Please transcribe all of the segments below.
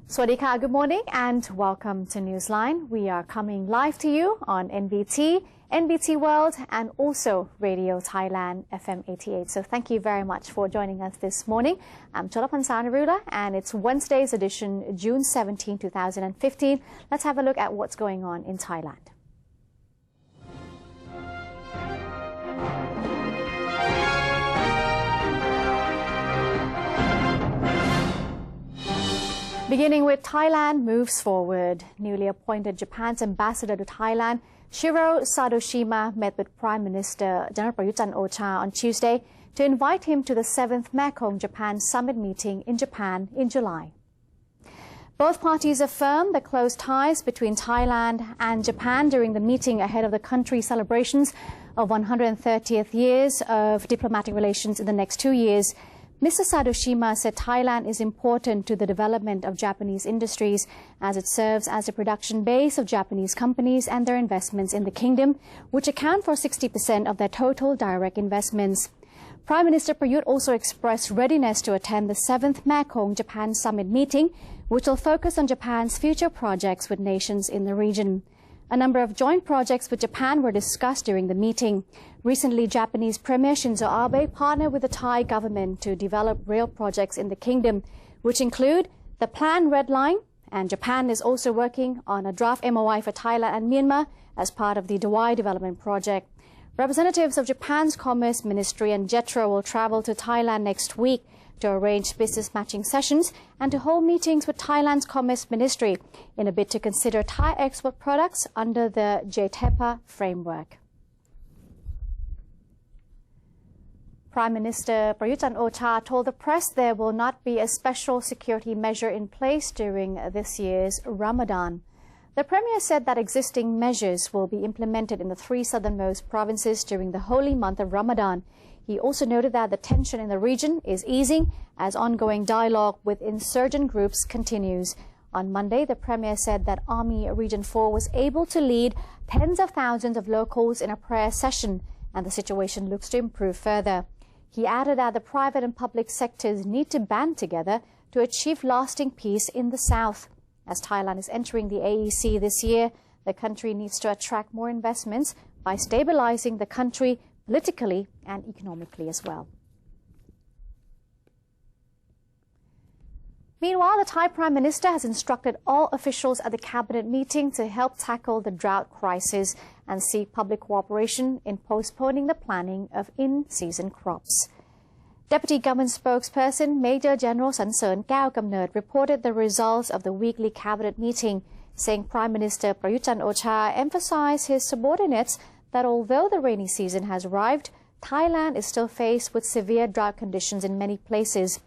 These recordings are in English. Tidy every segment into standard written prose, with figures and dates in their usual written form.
Swadika, good morning and welcome to Newsline. We are coming live to you on NBT, NBT World and also Radio Thailand FM 88. So thank you very much for joining us this morning. I'm Cholapan Narula and it's Wednesday's edition, June 17, 2015. Let's have a look at what's going on in Thailand. Beginning with Thailand moves forward. Newly appointed Japan's ambassador to Thailand, Shiro Sadoshima, met with Prime Minister General Prayut Chan-o-cha on Tuesday to invite him to the 7th Mekong Japan Summit meeting in Japan in July. Both parties affirmed the close ties between Thailand and Japan during the meeting ahead of the country's celebrations of 130th years of diplomatic relations in the next 2 years. Mr. Sadoshima said Thailand is important to the development of Japanese industries as it serves as a production base of Japanese companies and their investments in the kingdom, which account for 60% of their total direct investments. Prime Minister Prayut also expressed readiness to attend the 7th Mekong Japan Summit meeting, which will focus on Japan's future projects with nations in the region. A number of joint projects with Japan were discussed during the meeting. Recently, Japanese Premier Shinzo Abe partnered with the Thai government to develop rail projects in the kingdom, which include the planned Red Line, and Japan is also working on a draft MOI for Thailand and Myanmar as part of the Drought development project. Representatives of Japan's Commerce Ministry and JETRO will travel to Thailand next week to arrange business matching sessions and to hold meetings with Thailand's Commerce Ministry in a bid to consider Thai export products under the JTEPA framework. Prime Minister Prayut Chan-o-cha told the press there will not be a special security measure in place during this year's Ramadan. The Premier said that existing measures will be implemented in the 3 southernmost provinces during the holy month of Ramadan. He also noted that the tension in the region is easing as ongoing dialogue with insurgent groups continues. On Monday, the Premier said that Army Region 4 was able to lead tens of thousands of locals in a prayer session, and the situation looks to improve further. He added that the private and public sectors need to band together to achieve lasting peace in the south. As Thailand is entering the AEC this year, the country needs to attract more investments by stabilizing the country politically and economically as well. Meanwhile, the Thai Prime Minister has instructed all officials at the cabinet meeting to help tackle the drought crisis and seek public cooperation in postponing the planting of in-season crops. Deputy Government Spokesperson Major General Sansern Kaew reported the results of the weekly cabinet meeting, saying Prime Minister Prayut Chan-o-cha emphasized his subordinates that although the rainy season has arrived, Thailand is still faced with severe drought conditions in many places.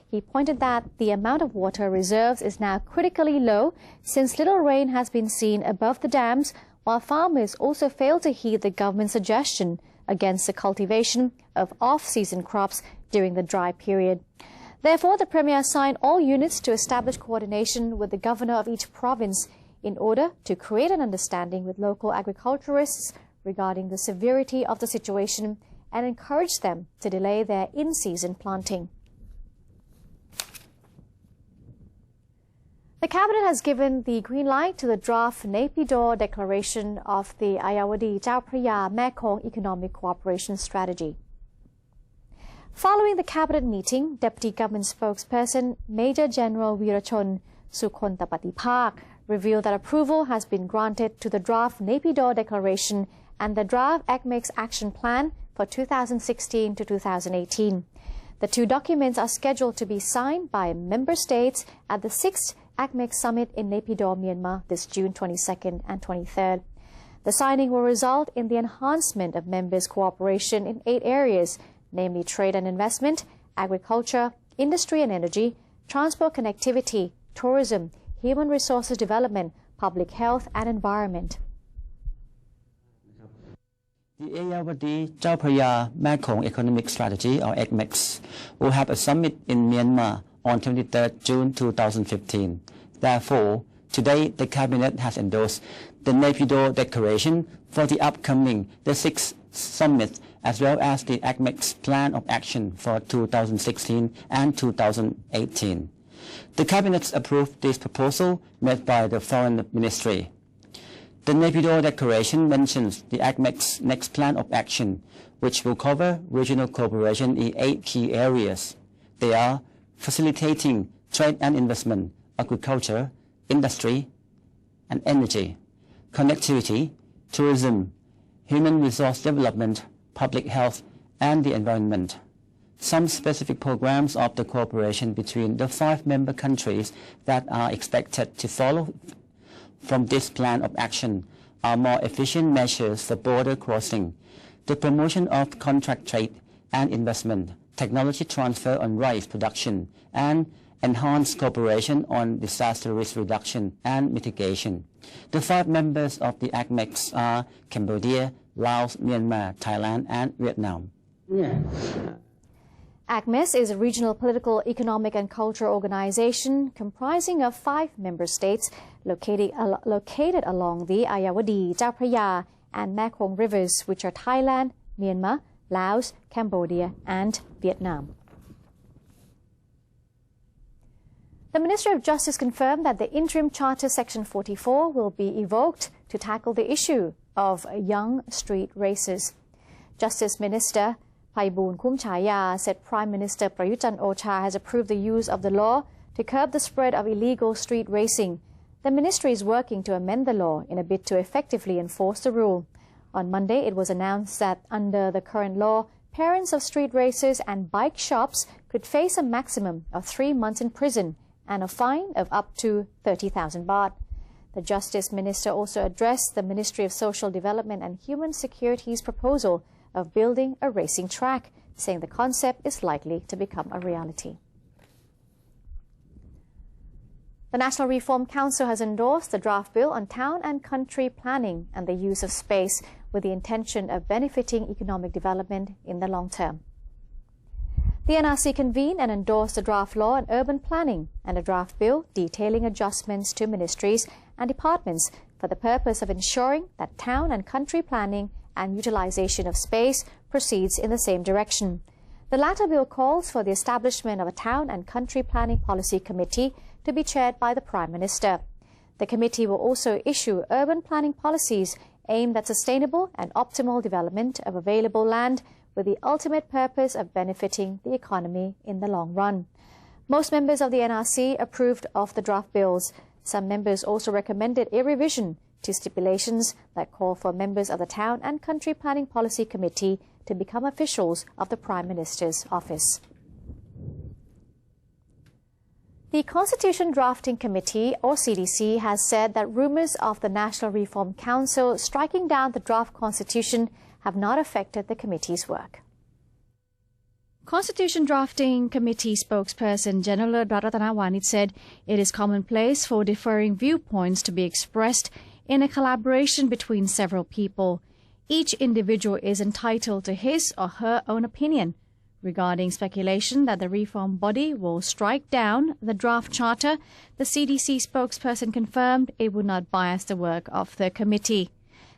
He pointed that the amount of water reserves is now critically low since little rain has been seen above the dams, while farmers also fail to heed the government's suggestion against the cultivation of off-season crops during the dry period. Therefore, the Premier assigned all units to establish coordination with the governor of each province in order to create an understanding with local agriculturists regarding the severity of the situation and encourage them to delay their in-season planting. The Cabinet has given the green light to the draft Naypyidaw Declaration of the Ayeyarwady Chao Phraya Mekong Economic Cooperation Strategy. Following the Cabinet meeting, Deputy Government Spokesperson Major General Weerachon Sukhontapatipak revealed that approval has been granted to the draft Naypyidaw Declaration and the draft ACMEX Action Plan for 2016 to 2018. The 2 documents are scheduled to be signed by member states at the 6th ACMEX Summit in Naypyidaw, Myanmar this June 22nd and 23rd. The signing will result in the enhancement of members' cooperation in 8 areas, namely trade and investment, agriculture, industry and energy, transport connectivity, tourism, human resources development, public health and environment. The Ayeyarwady Chao Phraya Mekong Economic Strategy, or ACMEX, will have a summit in Myanmar on 23rd June 2015. Therefore, today the Cabinet has endorsed the Naypyidaw Declaration for the upcoming the 6th Summit, as well as the ACMEX Plan of Action for 2016 and 2018. The Cabinet approved this proposal made by the Foreign Ministry. The Naypyidaw Declaration mentions the ACMEC's next plan of action, which will cover regional cooperation in 8 key areas. They are facilitating trade and investment, agriculture, industry and energy, connectivity, tourism, human resource development, public health, and the environment. Some specific programs of the cooperation between the 5 member countries that are expected to follow from this plan of action are more efficient measures for border crossing, the promotion of contract trade and investment, technology transfer on rice production, and enhanced cooperation on disaster risk reduction and mitigation. The 5 members of the ACMEC are Cambodia, Laos, Myanmar, Thailand, and Vietnam. ACMEC is a regional political, economic and cultural organization comprising of 5 member states located along the Ayeyarwady, Chao Phraya and Mekong rivers, which are Thailand, Myanmar, Laos, Cambodia and Vietnam. The Ministry of Justice confirmed that the Interim Charter Section 44 will be evoked to tackle the issue of young street races. Justice Minister Phaiboon Khumchaya said Prime Minister Prayut Chan-o-cha has approved the use of the law to curb the spread of illegal street racing. The ministry is working to amend the law in a bid to effectively enforce the rule. On Monday, it was announced that under the current law, parents of street racers and bike shops could face a maximum of 3 months in prison and a fine of up to 30,000 baht. The Justice Minister also addressed the Ministry of Social Development and Human Security's proposal of building a racing track, saying the concept is likely to become a reality. The National Reform Council has endorsed the draft bill on town and country planning and the use of space with the intention of benefiting economic development in the long term. The NRC convened and endorsed the draft law on urban planning and a draft bill detailing adjustments to ministries and departments for the purpose of ensuring that town and country planning and utilization of space proceeds in the same direction. The latter bill calls for the establishment of a Town and Country Planning Policy Committee to be chaired by the Prime Minister. The committee will also issue urban planning policies aimed at sustainable and optimal development of available land with the ultimate purpose of benefiting the economy in the long run. Most members of the NRC approved of the draft bills. Some members also recommended a revision to stipulations that call for members of the Town and Country Planning Policy Committee to become officials of the Prime Minister's office. The Constitution Drafting Committee, or CDC, has said that rumors of the National Reform Council striking down the draft constitution have not affected the committee's work. Constitution Drafting Committee spokesperson General Drought said it is commonplace for differing viewpoints to be expressed in a collaboration between several people. Each individual is entitled to his or her own opinion. Regarding speculation that the reform body will strike down the draft charter, the CDC spokesperson confirmed it would not bias the work of the committee.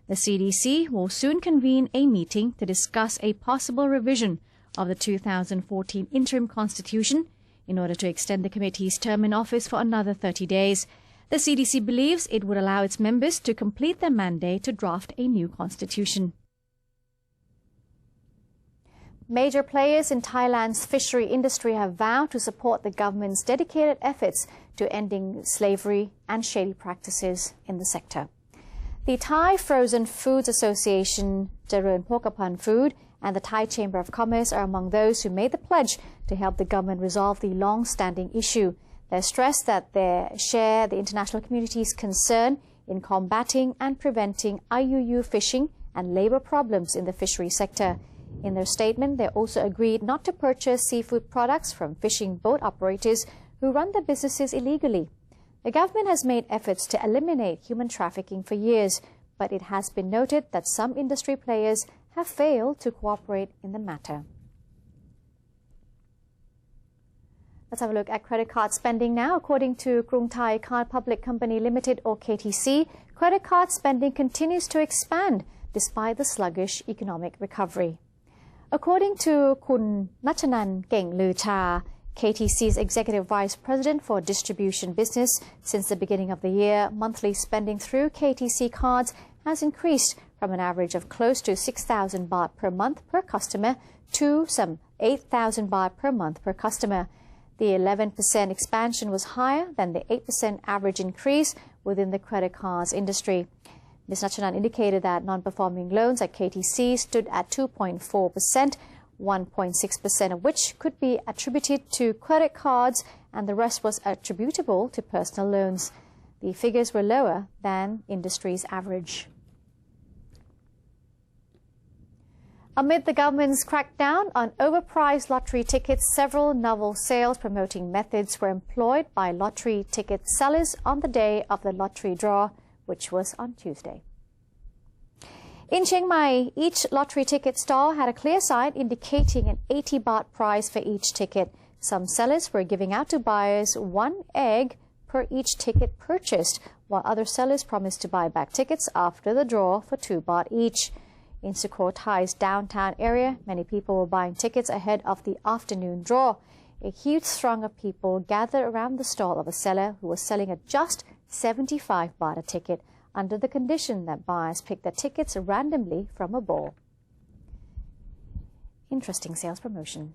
The CDC will soon convene a meeting to discuss a possible revision of the 2014 interim constitution in order to extend the committee's term in office for another 30 days. The CDC believes it would allow its members to complete their mandate to draft a new constitution. Major players in Thailand's fishery industry have vowed to support the government's dedicated efforts to ending slavery and shady practices in the sector. The Thai Frozen Foods Association, Jaron Pokapan Food, and the Thai Chamber of Commerce are among those who made the pledge to help the government resolve the long-standing issue. They stressed that they share the international community's concern in combating and preventing IUU fishing and labor problems in the fishery sector. In their statement, they also agreed not to purchase seafood products from fishing boat operators who run their businesses illegally. The government has made efforts to eliminate human trafficking for years, but it has been noted that some industry players have failed to cooperate in the matter. Let's have a look at credit card spending now. According to Krung Thai Card Public Company Limited, or KTC, credit card spending continues to expand despite the sluggish economic recovery. According to Kun Nachanan Keng Loo Cha, KTC's Executive Vice President for Distribution Business. Since the beginning of the year, monthly spending through KTC cards has increased from an average of close to 6,000 baht per month per customer to some 8,000 baht per month per customer. The 11% expansion was higher than the 8% average increase within the credit cards industry. Ms. Nachanan indicated that non-performing loans at KTC stood at 2.4%, 1.6% of which could be attributed to credit cards and the rest was attributable to personal loans. The figures were lower than industry's average. Amid the government's crackdown on overpriced lottery tickets, several novel sales promoting methods were employed by lottery ticket sellers on the day of the lottery draw, which was on Tuesday. In Chiang Mai, each lottery ticket stall had a clear sign indicating an 80 baht price for each ticket. Some sellers were giving out to buyers 1 egg per each ticket purchased, while other sellers promised to buy back tickets after the draw for 2 baht each. In Sukhotai's downtown area, many people were buying tickets ahead of the afternoon draw. A huge throng of people gathered around the stall of a seller who was selling at just 75 baht a ticket, under the condition that buyers pick their tickets randomly from a ball. Interesting sales promotion.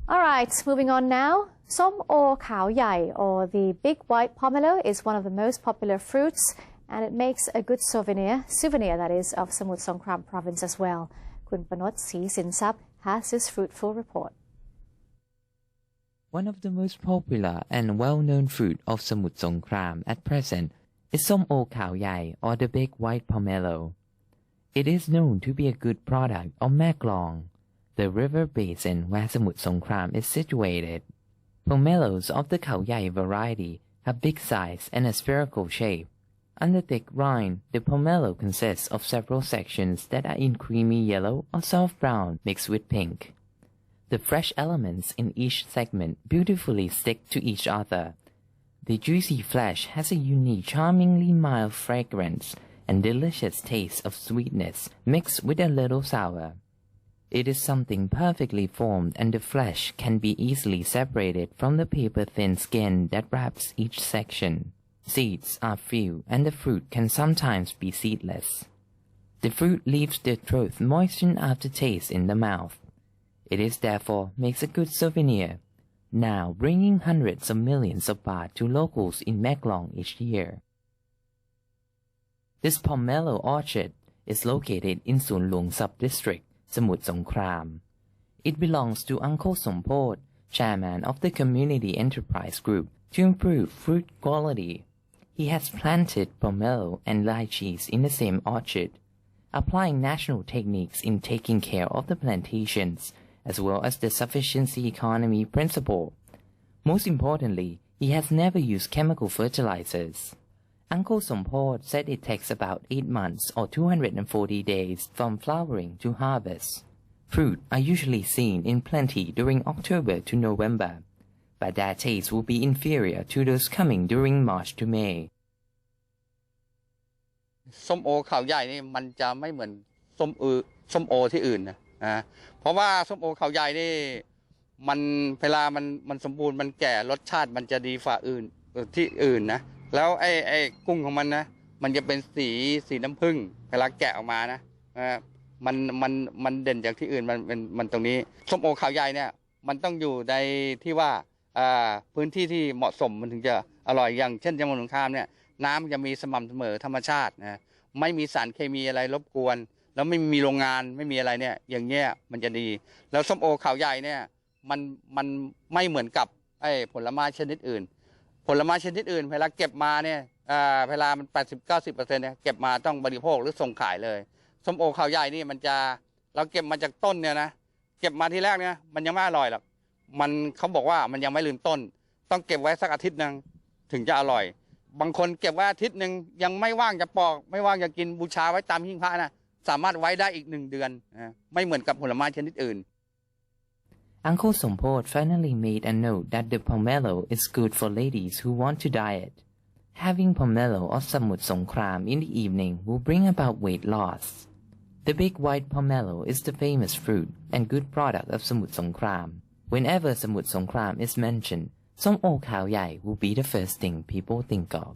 All right, moving on now. Som O Khao Yai, or the big white pomelo, is one of the most popular fruits, and it makes a good souvenir that is, of Samut Songkhram province as well. Kun Panot Si Sinsap has this fruitful report. One of the most popular and well-known fruit of Samut Songkhram at present is Som O Khao Yai, or the big white pomelo. It is known to be a good product of Maklong, the river basin where Samut Songkhram is situated. Pomelos of the Khao Yai variety have big size and a spherical shape. Under thick rind, the pomelo consists of several sections that are in creamy yellow or soft brown mixed with pink. The fresh elements in each segment beautifully stick to each other. The juicy flesh has a unique, charmingly mild fragrance and delicious taste of sweetness mixed with a little sour. It is something perfectly formed, and the flesh can be easily separated from the paper-thin skin that wraps each section. Seeds are few, and the fruit can sometimes be seedless. The fruit leaves the throat moistened after taste in the mouth. It is therefore makes a good souvenir, now bringing hundreds of millions of baht to locals in Maklong each year. This pomelo orchard is located in Sun Luang sub-district, Samut Songkhram. It belongs to Uncle Sompot, chairman of the Community Enterprise Group, to improve fruit quality. He has planted pomelo and lychees in the same orchard, applying national techniques in taking care of the plantations, as well as the sufficiency economy principle. Most importantly, he has never used chemical fertilizers. Uncle Sompot said it takes about 8 months or 240 days from flowering to harvest. Fruit are usually seen in plenty during October to November, but their taste will be inferior to those coming during March to May. ส้มโอขาวใหญ่นี่มันจะไม่เหมือนส้มโอที่อื่นนะเพราะว่าส้มโอขาวใหญ่นี่มันเวลามันสมบูรณ์มันแก่รสชาติมันจะดีฝ่าอื่นที่อื่นนะแล้วไอ้กุ้งของมันนะมันจะเป็นสีน้ำผึ้งเวลาแกะออกมานะมันเด่นจากที่อื่นมันตรงนี้ส้มโอขาวใหญ่เนี่ยมันต้องอยู่ในที่ว่าพื้นที่ที่เหมาะสมมันถึงจะอร่อยอย่างเช่นจังหวัดสงขลาเนี่ยน้ำจะมีสม่ำเสมอธรรมชาตินะไม่มีสารเคมีอะไรรบกวนแล้วไม่มีโรงงานไม่มีอะไรเนี่ยอย่างเงี้ยมันจะดีแล้วส้มโอขาวใหญ่เนี่ยมันไม่เหมือนกับไอ้ผลไม้ชนิดอื่นผลไม้ชนิดอื่นเวลาเก็บมาเนี่ยเวลามัน 80-90% เนี่ยเก็บมาต้องบริโภคหรือส่งขายเลยส้มโอขาวใหญ่นี่มันจะเราเก็บมาจากต้นเนี่ยนะเก็บมาทีแรกเนี่ยมันยังไม่อร่อยหรอกเขาบอกว่ามันยังไม่ลืมต้นต้องเก็บไว้สักอาทิตย์นึงถึงจะอร่อยบางคนเก็บไว้อาทิตย์นึงยังไม่ว่างจะปอกไม่ว่างจะกินบูชาไว้ตามหิ้งพระนะสามารถไว้ได้อีก1 เดือนไม่เหมือนกับผลไม้ชนิดอื่น Uncle Sompot finally made a note that the pomelo is good for ladies who want to diet. Having pomelo or Samut Songkhram in the evening will bring about weight loss. The big white pomelo is the famous fruit and good product of Samut Songkhram. Whenever Samut Songkram is mentioned, ส้มโอขาวใหญ่ will be the first thing people think of.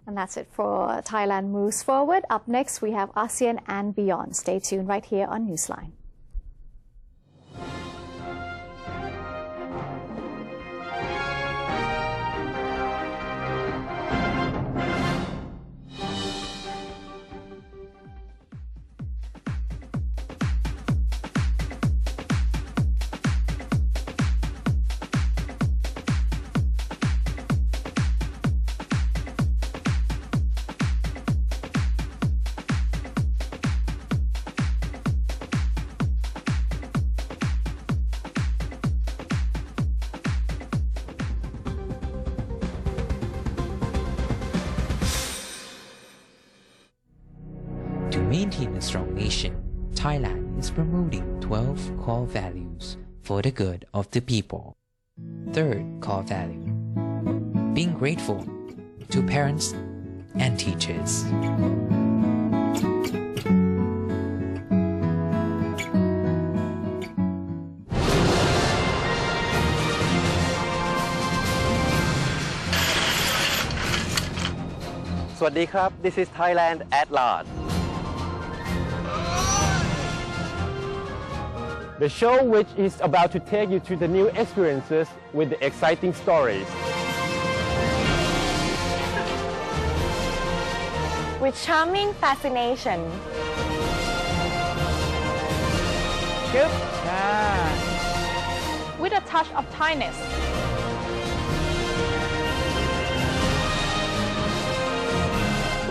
And that's it for Thailand Moves Forward. Up next, we have ASEAN and Beyond. Stay tuned right here on Newsline. To maintain a strong nation, Thailand is promoting 12 core values for the good of the people. Third core value: being grateful to parents and teachers. Swadee krab, this is Thailand at large. The show which is about to take you to the new experiences with the exciting stories. With charming fascination. With a touch of Thainess.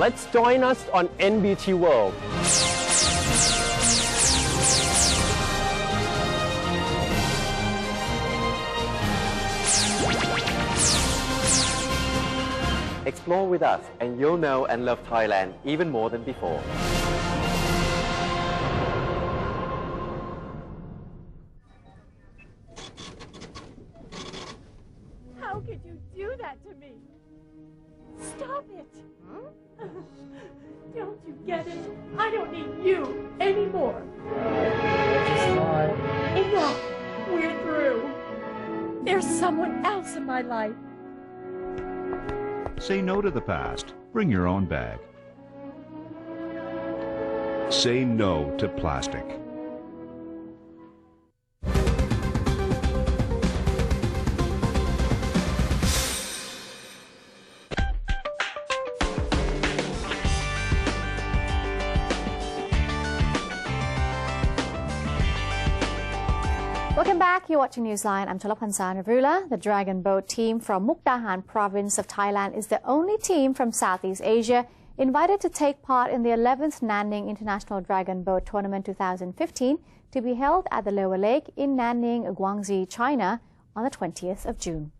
Let's join us on NBT World. Explore with us and you'll know and love Thailand even more than before. How could you do that to me? Stop it! Don't you get it? I don't need you anymore. Enough! We're through. There's someone else in my life. Say no to the past. Bring your own bag. Say no to plastic. Welcome back. You're watching Newsline. I'm Chalapansa Navula. The Dragon Boat team from Mukdahan province of Thailand is the only team from Southeast Asia invited to take part in the 11th Nanning International Dragon Boat Tournament 2015 to be held at the Lower Lake in Nanning, Guangxi, China on the 20th of June.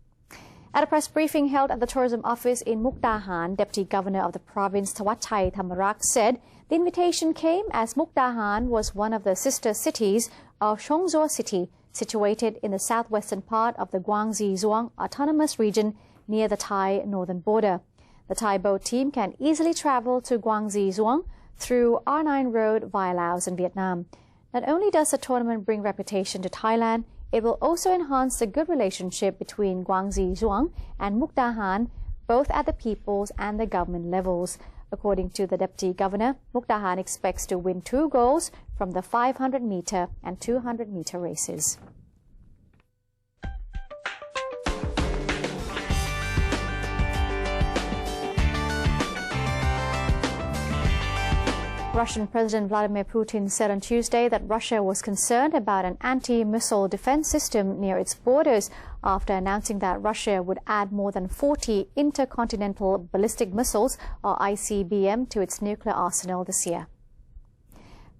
At a press briefing held at the tourism office in Mukdahan, Deputy Governor of the province Thawatchai Thamarak said the invitation came as Mukdahan was one of the sister cities of Chongzhou City, situated in the southwestern part of the Guangxi-Zhuang Autonomous Region near the Thai northern border. The Thai boat team can easily travel to Guangxi-Zhuang through R9 Road via Laos and Vietnam. Not only does the tournament bring reputation to Thailand, it will also enhance the good relationship between Guangxi-Zhuang and Mukdahan, both at the people's and the government levels. According to the Deputy Governor, Mukdahan expects to win 2 golds from the 500-meter and 200-meter races. Russian President Vladimir Putin said on Tuesday that Russia was concerned about an anti-missile defense system near its borders after announcing that Russia would add more than 40 intercontinental ballistic missiles, or ICBM, to its nuclear arsenal this year.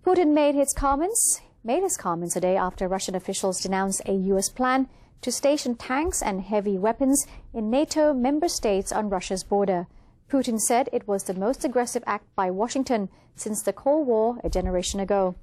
Putin made his comments a day after Russian officials denounced a U.S. plan to station tanks and heavy weapons in NATO member states on Russia's border. Putin said it was the most aggressive act by Washington since the Cold War a generation ago.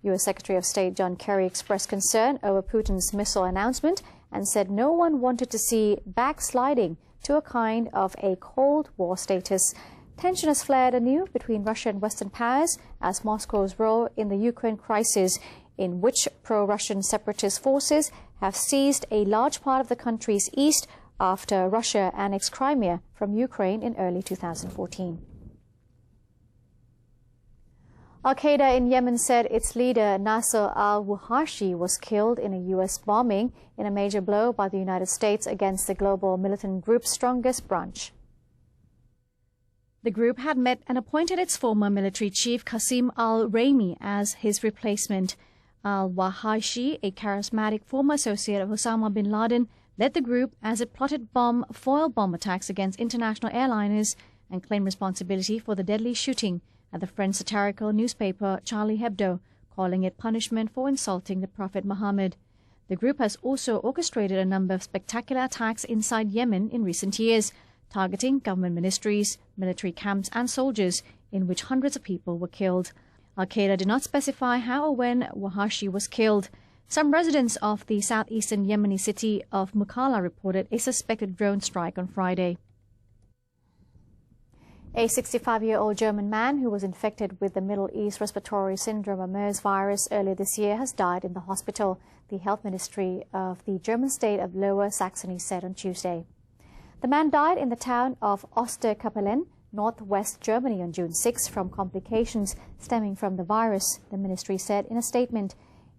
U.S. Secretary of State John Kerry expressed concern over Putin's missile announcement and said no one wanted to see backsliding to a kind of a Cold War status. Tension has flared anew between Russia and Western powers as Moscow's role in the Ukraine crisis in which pro-Russian separatist forces have seized a large part of the country's east after Russia annexed Crimea from Ukraine in early 2014. Al-Qaeda in Yemen said its leader Nasser al-Wahashi was killed in a U.S. bombing in a major blow by the United States against the global militant group's strongest branch. The group had met and appointed its former military chief Qasim al-Raymi as his replacement. Al-Wahashi, a charismatic former associate of Osama bin Laden, led the group as it plotted foil bomb attacks against international airliners and claimed responsibility for the deadly shooting at the French satirical newspaper Charlie Hebdo, calling it punishment for insulting the Prophet Muhammad. The group has also orchestrated a number of spectacular attacks inside Yemen in recent years, targeting government ministries, military camps and soldiers, in which hundreds of people were killed. Al-Qaeda did not specify how or when Wahashi was killed. Some residents of the southeastern Yemeni city of Mukalla reported a suspected drone strike on Friday. A 65-year-old German man who was infected with the Middle East respiratory syndrome or MERS virus earlier this year has died in the hospital, the health ministry of the German state of Lower Saxony said on Tuesday. The man died in the town of Osterkappelen, northwest Germany on June 6 from complications stemming from the virus, the ministry said in a statement.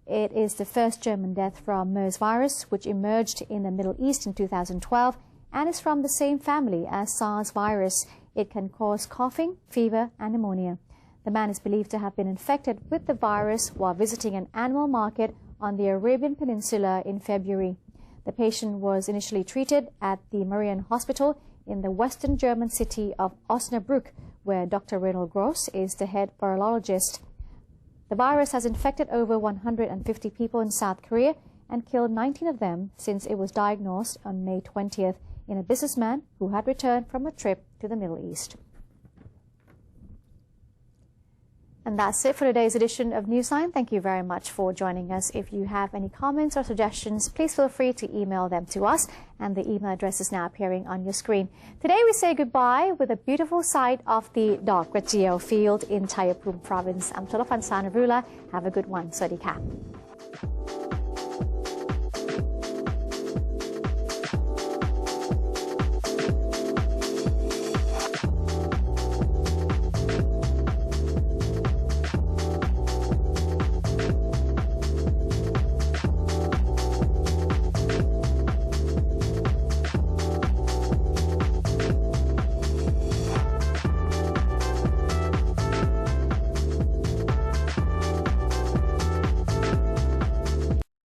It is the first German death from MERS virus, which emerged in the Middle East in 2012 and is from the same family as SARS virus. It can cause coughing, fever and pneumonia. The man is believed to have been infected with the virus while visiting an animal market on the Arabian Peninsula in February. The patient was initially treated at the Marian Hospital in the western German city of Osnabrück, where Dr. Reynold Gross is the head virologist. The virus has infected over 150 people in South Korea and killed 19 of them since it was diagnosed on May 20th in a businessman who had returned from a trip to the Middle East. And that's it for today's edition of Newsline. Thank you very much for joining us. If you have any comments or suggestions, please feel free to email them to us, and the email address is now appearing on your screen. Today we say goodbye with a beautiful sight of the Dok Gratjeo field in Chayapum province. I'm Tolofan Sanarula. Have a good one. Sawasdee ka.